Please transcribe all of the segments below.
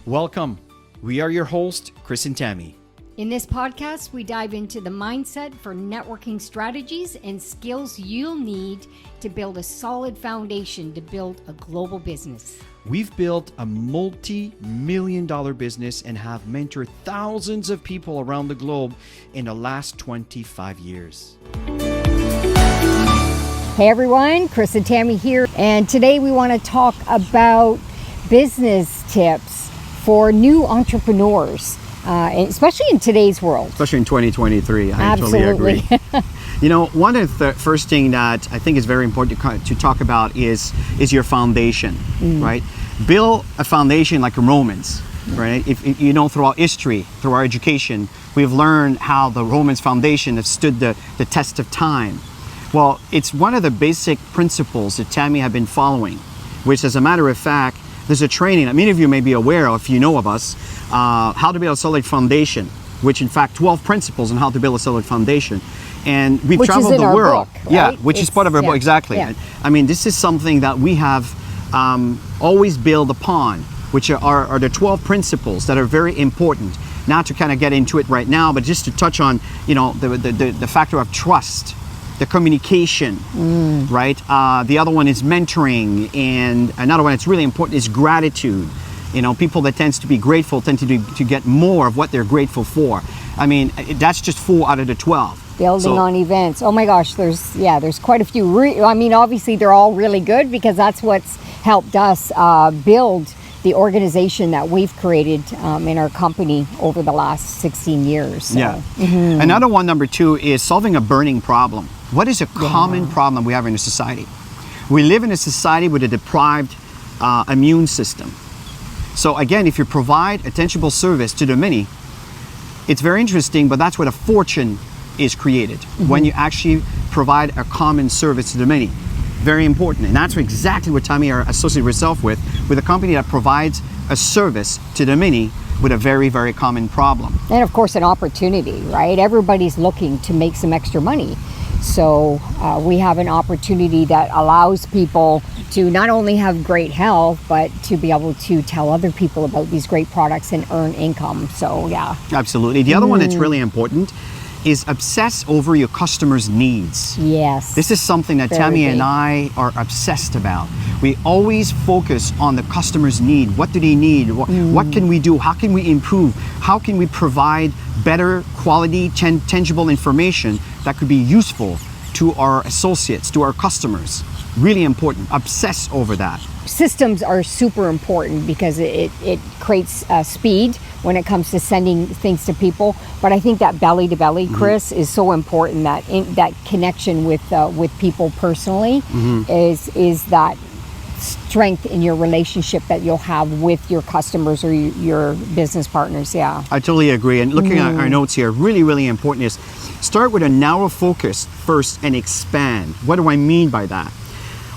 Welcome. We are your hosts, Chris and Tammy. In this podcast, we dive into the mindset for networking strategies and skills you'll need to build a solid foundation to build a global business. We've built a multi-million-dollar business and have mentored thousands of people around the globe in the last 25 years. Hey everyone, Chris and Tammy here, and today we want to talk about business tips for new entrepreneurs. Especially in today's world. Especially in 2023, I Absolutely. totally agree. You know, one of the first thing that I think is very important to talk about is your foundation, right? Build a foundation like Romans, right? If you know, throughout history, through our education, we've learned how the Romans foundation has stood the test of time. Well, it's one of the basic principles that Tammy have been following, which, as a matter of fact, there's a training that many of you may be aware of, if you know of us, how to build a solid foundation, which in fact 12 principles on how to build a solid foundation. And we've traveled the world. Book, right? Yeah, which is part of our book, exactly. Yeah. I mean, this is something that we have always built upon, which are the 12 principles that are very important. Not to kind of get into it right now, but just to touch on, you know, the factor of trust, the communication, right? The other one is mentoring, and another one that's really important is gratitude. You know, people that tends to be grateful tend to get more of what they're grateful for. I mean, that's just 4 out of the 12. Building on events. Oh my gosh, there's quite a few. I mean, obviously they're all really good because that's what's helped us build the organization that we've created in our company over the last 16 years. So. Yeah. Another one, number 2, is solving a burning problem. What is a common problem we have in a society? We live in a society with a deprived immune system. So again, if you provide a tangible service to the many, it's very interesting, but that's where a fortune is created. When you actually provide a common service to the many. Very important. And that's exactly what Tammy are associated herself with a company that provides a service to the many with a very, very common problem. And of course, an opportunity, right? Everybody's looking to make some extra money. So we have an opportunity that allows people to not only have great health, but to be able to tell other people about these great products and earn income. So yeah. Absolutely. The other one that's really important is obsess over your customers' needs. Yes. This is something that Tammy and I are obsessed about. We always focus on the customer's need. What do they need? What can we do? How can we improve? How can we provide better quality, tangible information that could be useful to our associates, to our customers? Really important. Obsess over that. Systems are super important because it creates speed when it comes to sending things to people. But I think that belly to belly, Chris, is so important. That that connection with people personally is that strength in your relationship that you'll have with your customers or your business partners. Yeah, I totally agree. And looking at our notes here, really, really important is start with a narrow focus first and expand. What do I mean by that?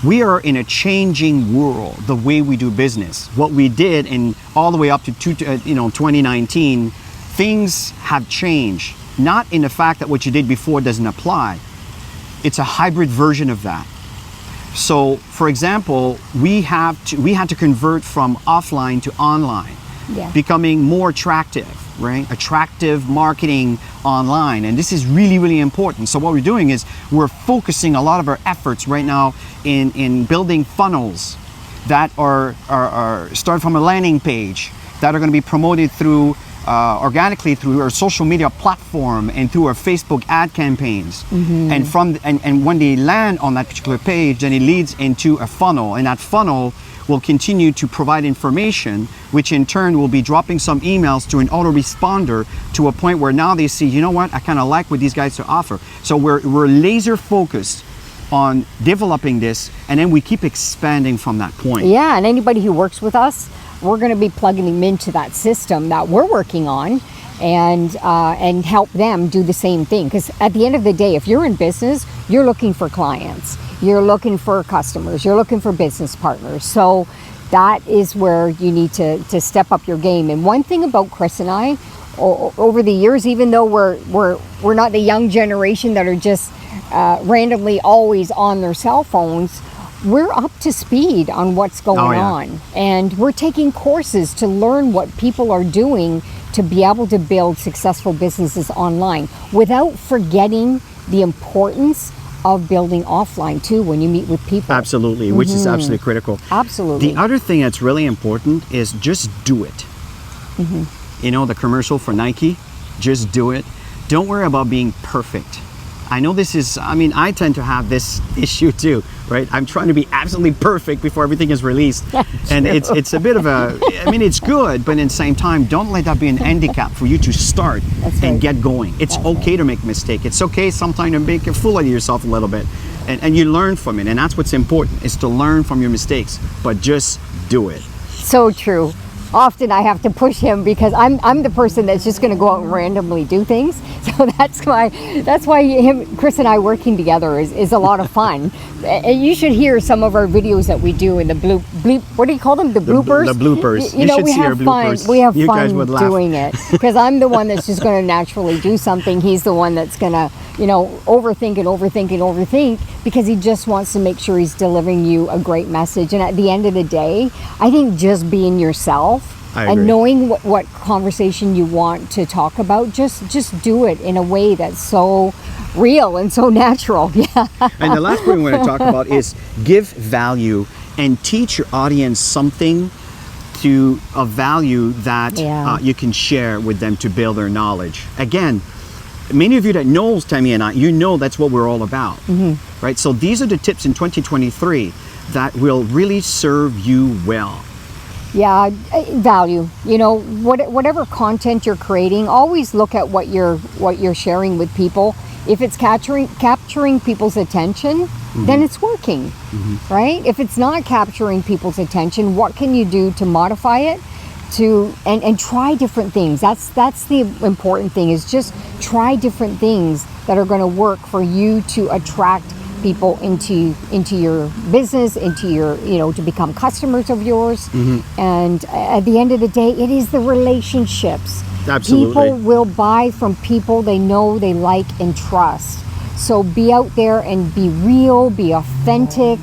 We are in a changing world, the way we do business. What we did, and all the way up to 2019, things have changed. Not in the fact that what you did before doesn't apply. It's a hybrid version of that. So, for example, we had to convert from offline to online, becoming more attractive, right? Attractive marketing online, and this is really, really important. So what we're doing is we're focusing a lot of our efforts right now in building funnels that are start from a landing page that are going to be promoted through organically through our social media platform and through our Facebook ad campaigns. And when they land on that particular page, then it leads into a funnel, and that funnel will continue to provide information, which in turn will be dropping some emails to an autoresponder to a point where now they see, you know what, I kind of like what these guys to offer. So we're laser focused on developing this, and then we keep expanding from that point. Yeah, and anybody who works with us, we're going to be plugging them into that system that we're working on, and help them do the same thing. Because at the end of the day, if you're in business, you're looking for clients, you're looking for customers, you're looking for business partners. So that is where you need to step up your game. And one thing about Chris and I, over the years, even though we're not the young generation that are just randomly always on their cell phones, we're up to speed on what's going on. And we're taking courses to learn what people are doing to be able to build successful businesses online without forgetting the importance of building offline too when you meet with people. Absolutely, which is absolutely critical. Absolutely. The other thing that's really important is just do it. You know, the commercial for Nike, just do it. Don't worry about being perfect. I know this is, I mean, I tend to have this issue too, right? I'm trying to be absolutely perfect before everything is released. And it's a bit of a, I mean, it's good, but at the same time, don't let that be an handicap for you to start and get going. It's okay to make a mistake. It's okay sometimes to make a fool of yourself a little bit. And you learn from it. And that's what's important, is to learn from your mistakes, but just do it. So true. Often I have to push him because I'm the person that's just going to go out and randomly do things. So that's why Chris and I working together is a lot of fun. And you should hear some of our videos that we do in the bleep. What do you call them? The bloopers. The bloopers. You know, should we see have our fun. bloopers. We have you fun guys would laugh. doing it because I'm the one that's just going to naturally do something. He's the one that's going to, you know, overthink because he just wants to make sure he's delivering you a great message. And at the end of the day, I think just being yourself and knowing what conversation you want to talk about, just do it in a way that's so real and so natural. Yeah. And the last point we want to talk about is give value and teach your audience something of value that you can share with them to build their knowledge. Again, many of you that knows Tammy and I, you know that's what we're all about, right? So these are the tips in 2023 that will really serve you well. Yeah, value. You know, whatever content you're creating, always look at what you're sharing with people. If it's capturing people's attention, then it's working, right? If it's not capturing people's attention, what can you do to modify it? And try different things. That's the important thing, is just try different things that are going to work for you to attract people into your business, into your, you know, to become customers of yours. And at the end of the day, it is the relationships. Absolutely. People will buy from people they know, they like, and trust. So be out there and be real, be authentic,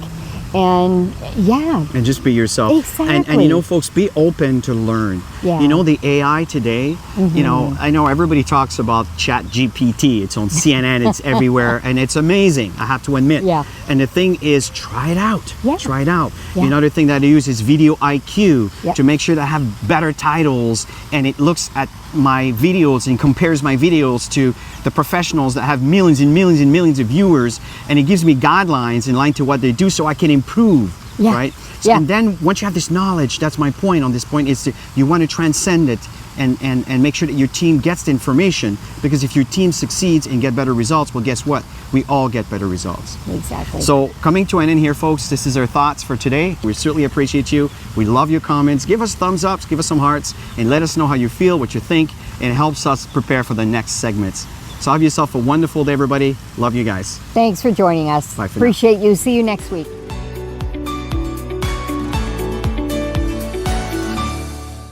and and just be yourself. Exactly. And you know, folks, be open to learn. You know, the AI today, you know, I know everybody talks about Chat GPT. It's on CNN, it's everywhere, and it's amazing, I have to admit. And the thing is, try it out. Try it out. Another thing that I use is Video IQ to make sure that I have better titles, and it looks at my videos and compares my videos to the professionals that have millions and millions and millions of viewers, and it gives me guidelines in line to what they do so I can improve, right? So, and then once you have this knowledge, that's my point on this point, is you want to transcend it and make sure that your team gets the information, because if your team succeeds and get better results, well, guess what? We all get better results. Exactly. So coming to an end here, folks, this is our thoughts for today. We certainly appreciate you. We love your comments. Give us thumbs ups, give us some hearts, and let us know how you feel, what you think, and it helps us prepare for the next segments. So have yourself a wonderful day, everybody. Love you guys. Thanks for joining us. Bye for now. Appreciate you. See you next week.